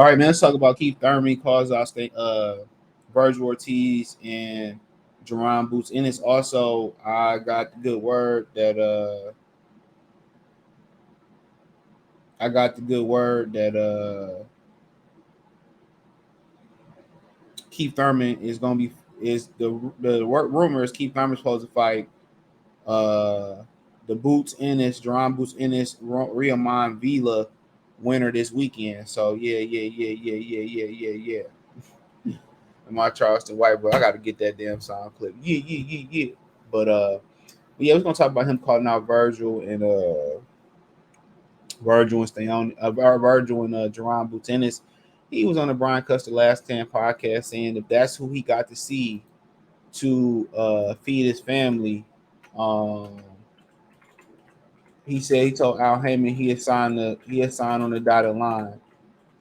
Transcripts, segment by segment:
All right, man. Let's talk about Keith Thurman calls out Vergil, Ortiz, and Jaron Bouts. Ennis. Also, I got the good word that Keith Thurman is gonna be the rumor is Keith Thurman's supposed to fight the Bouts Ennis, Jaron Bouts Ennis, Riemann Vila winner this weekend. So yeah. My Charleston White boy, I got to get that damn sound clip. Yeah. But yeah, we're gonna talk about him calling out Vergil and Vergil and Jaron Bouts Ennis. He was on the Brian Custer Last 10 podcast saying if that's who he got to see to feed his family, he said he told Al Heyman he had signed on the dotted line,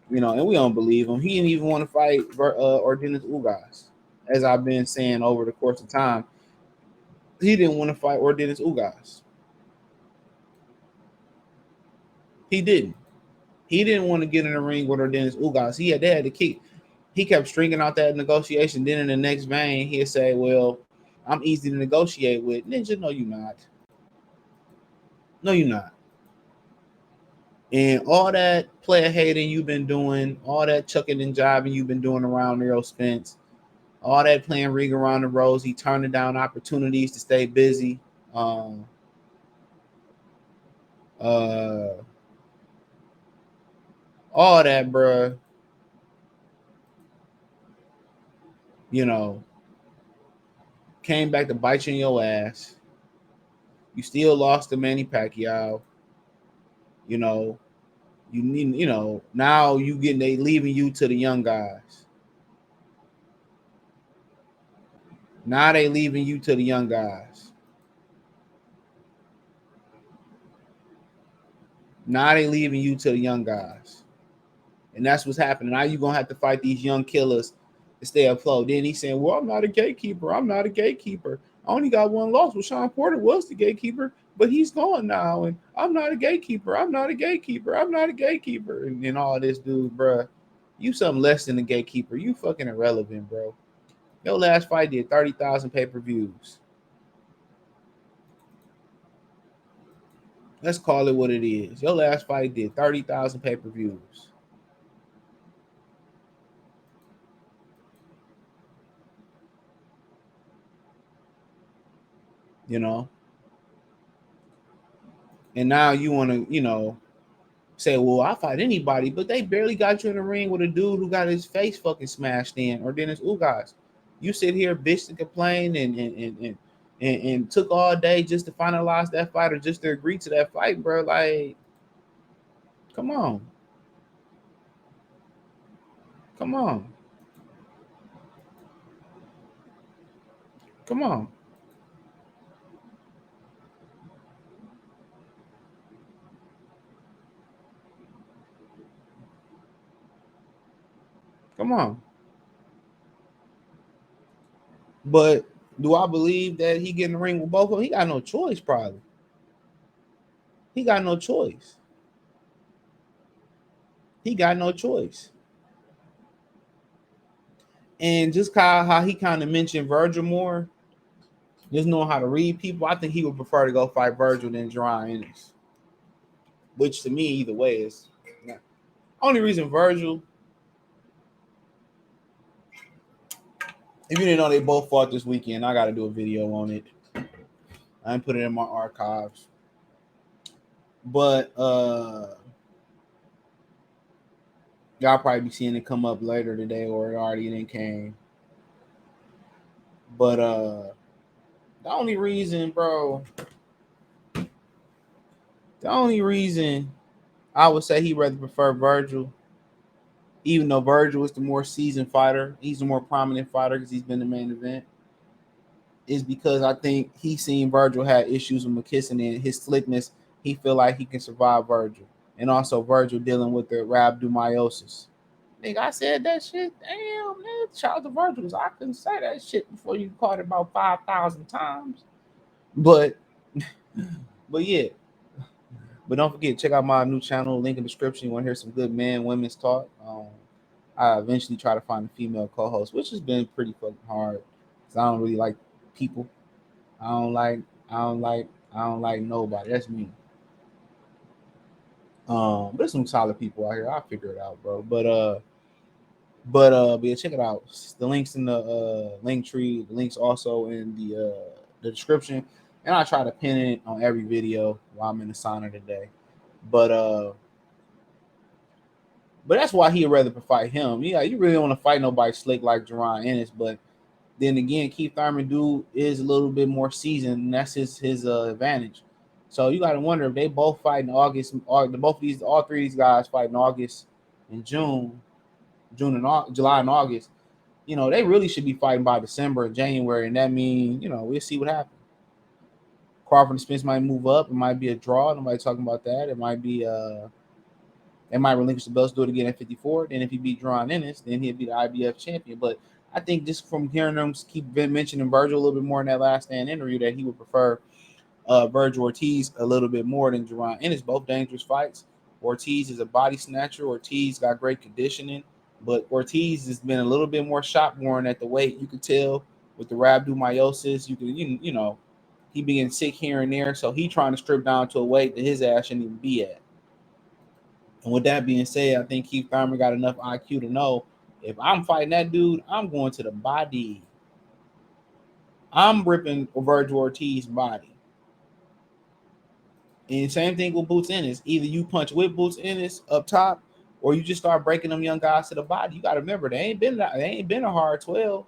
and we don't believe him. He didn't even want to fight Ortiz Ugas, as I've been saying over the course of time. He didn't want to fight Ortiz Ugas. He didn't. He didn't want to get in the ring with Ortiz Ugas. They had to keep. He kept stringing out that negotiation. Then in the next vein, he'd say, "Well, I'm easy to negotiate with." Ninja, no, you're not. No, you're not. And all that player hating you've been doing, all that chucking and jiving you've been doing around Errol Spence, all that playing ring around the rosy, turning down opportunities to stay busy. All that, bruh. Came back to bite you in your ass. You still lost to Manny Pacquiao. You need, now they leaving you to the young guys. Now they leaving you to the young guys. Now they leaving you to the young guys. And that's what's happening. Now you're going to have to fight these young killers to stay afloat. Then he's saying, well, I'm not a gatekeeper. I'm not a gatekeeper. I only got one loss. Well, Sean Porter was the gatekeeper, but he's gone now. And I'm not a gatekeeper. I'm not a gatekeeper. I'm not a gatekeeper. And all this dude, bro, you something less than a gatekeeper. You fucking irrelevant, bro. Your last fight did 30,000 pay-per-views. Let's call it what it is. Your last fight did 30,000 pay-per-views. And now you want to, say, well, I fight anybody, but they barely got you in the ring with a dude who got his face fucking smashed in, or Dennis Ugas. You sit here, bitch, and complain and took all day just to finalize that fight or just to agree to that fight, bro. Like, come on. Come on. Come on. Come on. But do I believe that he get in the ring with both of them? He got no choice, probably. He got no choice. He got no choice. And just how he kind of mentioned Vergil more, just knowing how to read people, I think he would prefer to go fight Vergil than Jaron Ennis. Which to me, either way, is only reason Vergil. If you didn't know they both fought this weekend, I got to do a video on it. I didn't put it in my archives. But y'all probably be seeing it come up later today, or it already then came. But the only reason I would say he'd rather prefer Vergil, even though Vergil is the more seasoned fighter, he's the more prominent fighter because he's been the main event, is because I think he's seen Vergil had issues with McKisson and his slickness. He feel like he can survive Vergil. And also Vergil dealing with the rhabdomyosis. Nigga, I said that shit. Damn, nigga. Shout out to Vergil. I couldn't say that shit before you caught it about 5,000 times. But yeah. But don't forget, check out my new channel, link in the description. You want to hear some good men, women's talk. I eventually try to find a female co-host, which has been pretty fucking hard because I don't really like people. I don't like. I don't like. I don't like nobody. That's me. But there's some solid people out here. I'll figure it out, bro. But yeah, check it out. The links in the link tree. The links also in the description, and I try to pin it on every video while I'm in the sauna today. But uh, but that's why he'd rather fight him. Yeah, you really don't want to fight nobody slick like Jaron Ennis, but then again, Keith Thurman dude is a little bit more seasoned, and that's his advantage. So you got to wonder if they both fight in August. Both of these, all three of these guys fight in August and June and July and August. You know, they really should be fighting by December and January, and that means we'll see what happens. Crawford and Spence might move up. It might be a draw. Nobody talking about that. It might be they might relinquish the belts, do it again at 54. Then if he beat Jaron Ennis, then he'd be the IBF champion. But I think just from hearing them keep mentioning Vergil a little bit more in that last stand interview, that he would prefer Vergil Ortiz a little bit more than Jaron Ennis. Both dangerous fights. Ortiz is a body snatcher. Ortiz got great conditioning, but Ortiz has been a little bit more shot worn at the weight. You could tell with the rhabdomyosis. He be getting sick here and there, so he trying to strip down to a weight that his ass shouldn't even be at. And with that being said, I think Keith Thurman got enough IQ to know if I'm fighting that dude, I'm going to the body. I'm ripping Vergil Ortiz's body. And same thing with Bouts Ennis. Either you punch with Bouts Ennis up top, or you just start breaking them young guys to the body. You got to remember, they ain't been a hard 12.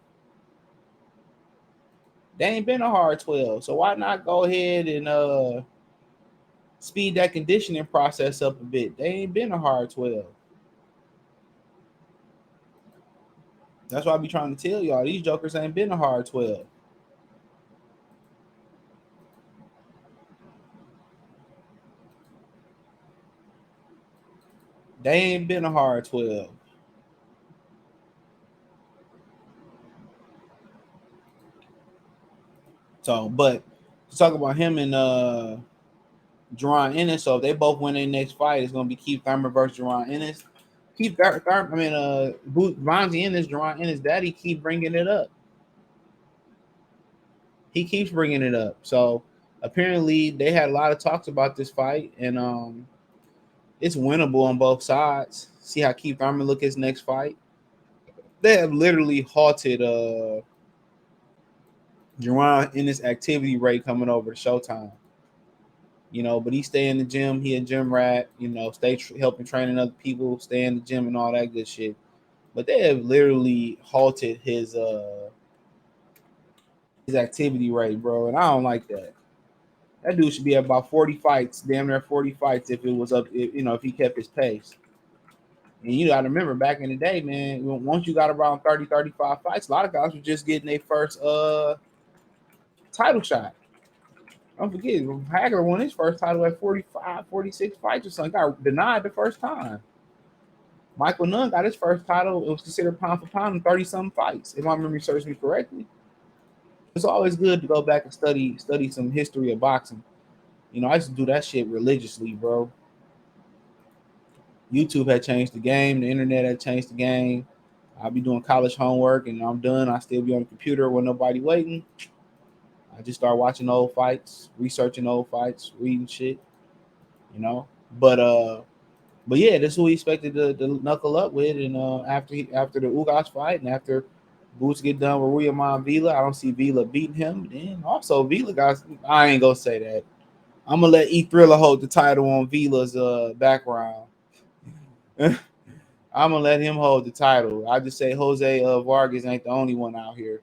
They ain't been a hard 12. So why not go ahead and speed that conditioning process up a bit? They ain't been a hard 12. That's why I be trying to tell y'all, these jokers ain't been a hard 12. They ain't been a hard 12. So, but to talk about him and Jaron Ennis, so if they both win their next fight, it's gonna be Keith Thurman versus Jaron Ennis. Bonzi Ennis, Jaron Ennis' daddy keep bringing it up. He keeps bringing it up. So apparently they had a lot of talks about this fight, and it's winnable on both sides. See how Keith Thurman look his next fight. They have literally halted Jaron Ennis' activity rate coming over to Showtime. But he stay in the gym. He a gym rat. Stay helping training other people. Stay in the gym and all that good shit. But they have literally halted his activity rate, bro, and I don't like that. That dude should be at about 40 fights, damn near 40 fights if it was up, if he kept his pace. And you got to remember, back in the day, man, once you got around 30, 35 fights, a lot of guys were just getting their first title shot. Don't forget, Hagler won his first title at 45, 46 fights or something. Got denied the first time. Michael Nunn got his first title. It was considered pound for pound in 30-something fights, if my memory serves me correctly. It's always good to go back and study some history of boxing. I used to do that shit religiously, bro. YouTube had changed the game. The internet had changed the game. I'll be doing college homework and I'm done. I still be on the computer with nobody waiting. I just start watching old fights, researching old fights, reading shit, you know. But yeah, this is who he expected to knuckle up with. And after the Ugas fight and after Bouts get done with Ruyamon Vila, I don't see Vila beating him. Then also Vila guys, I ain't gonna say that. I'm gonna let E Thriller hold the title on Vila's background. I'm gonna let him hold the title. I just say Jose Vargas ain't the only one out here,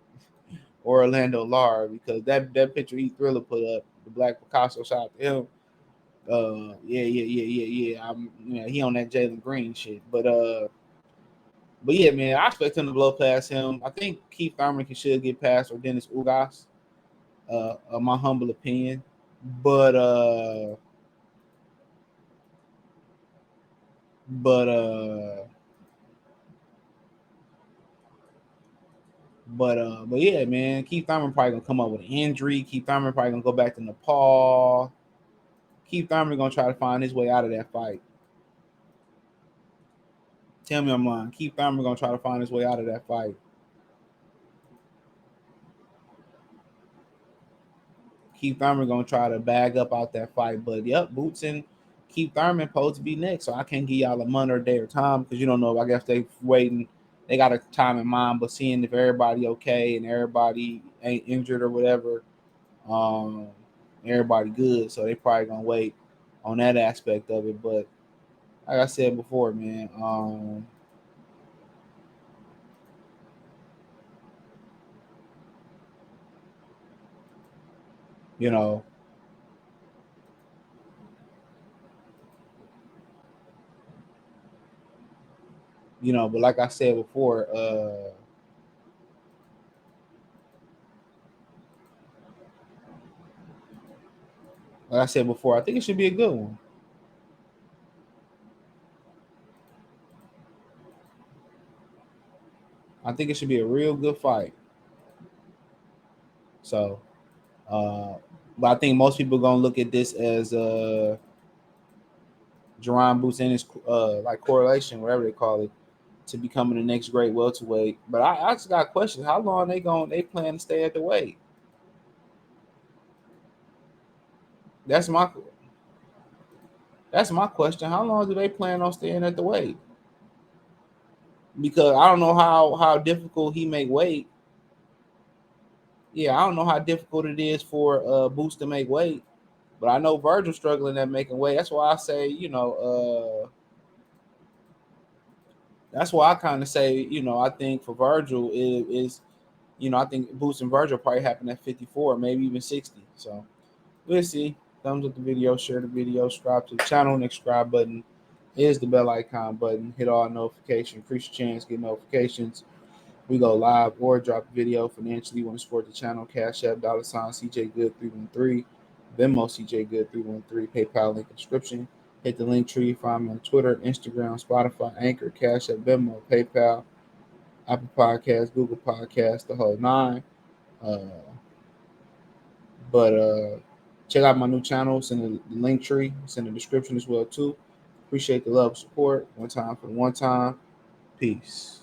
or Orlando Lara, because that picture E Thriller put up, the Black Picasso, shout out to him. Yeah. He on that Jalen Green shit, but yeah, man, I expect him to blow past him. I think Keith Thurman should get past or Dennis Ugas. My humble opinion, but uh, but uh. But yeah, man, Keith Thurman probably gonna come up with an injury. Keith Thurman probably gonna go back to Nepal. Keith Thurman gonna try to find his way out of that fight. Tell me I'm lying. Keith Thurman gonna try to find his way out of that fight. Keith Thurman gonna try to bag up out that fight. But yep, Bouts and Keith Thurman supposed to be next. So I can't give y'all a month or day or time because you don't know. I guess they waiting. They got a time in mind, but seeing if everybody okay and everybody ain't injured or whatever, um, everybody good. So they probably gonna wait on that aspect of it. But like I said before, man, you know, but like I said before, I think it should be a good one. I think it should be a real good fight. So, uh, but I think most people gonna look at this as Jaron Bouts and his like correlation, whatever they call it, to becoming the next great welterweight. But I just got questions. How long they plan to stay at the weight? That's my that's my question. How long do they plan on staying at the weight? Because I don't know how difficult he make weight. Yeah, I don't know how difficult it is for Boots to make weight, but I know Vergil struggling at making weight. That's why I say, that's why I kind of say, I think for Vergil is I think Boots and Vergil probably happen at 54, maybe even 60. So we'll see. Thumbs up the video, share the video, subscribe to the channel, next subscribe button is the bell icon button. Hit all notifications, increase your chance, get notifications. We go live or drop a video financially. Want to support the channel? Cash App, $ CJ Good 313, Venmo CJ Good 313, PayPal link in description. Hit the link tree. Find me on Twitter, Instagram, Spotify, Anchor, Cash App, Venmo, PayPal, Apple Podcasts, Google Podcasts, the whole nine. Uh, but check out my new channel. It's in the link tree. It's in the description as well too. Appreciate the love, support. One time for the one time. Peace.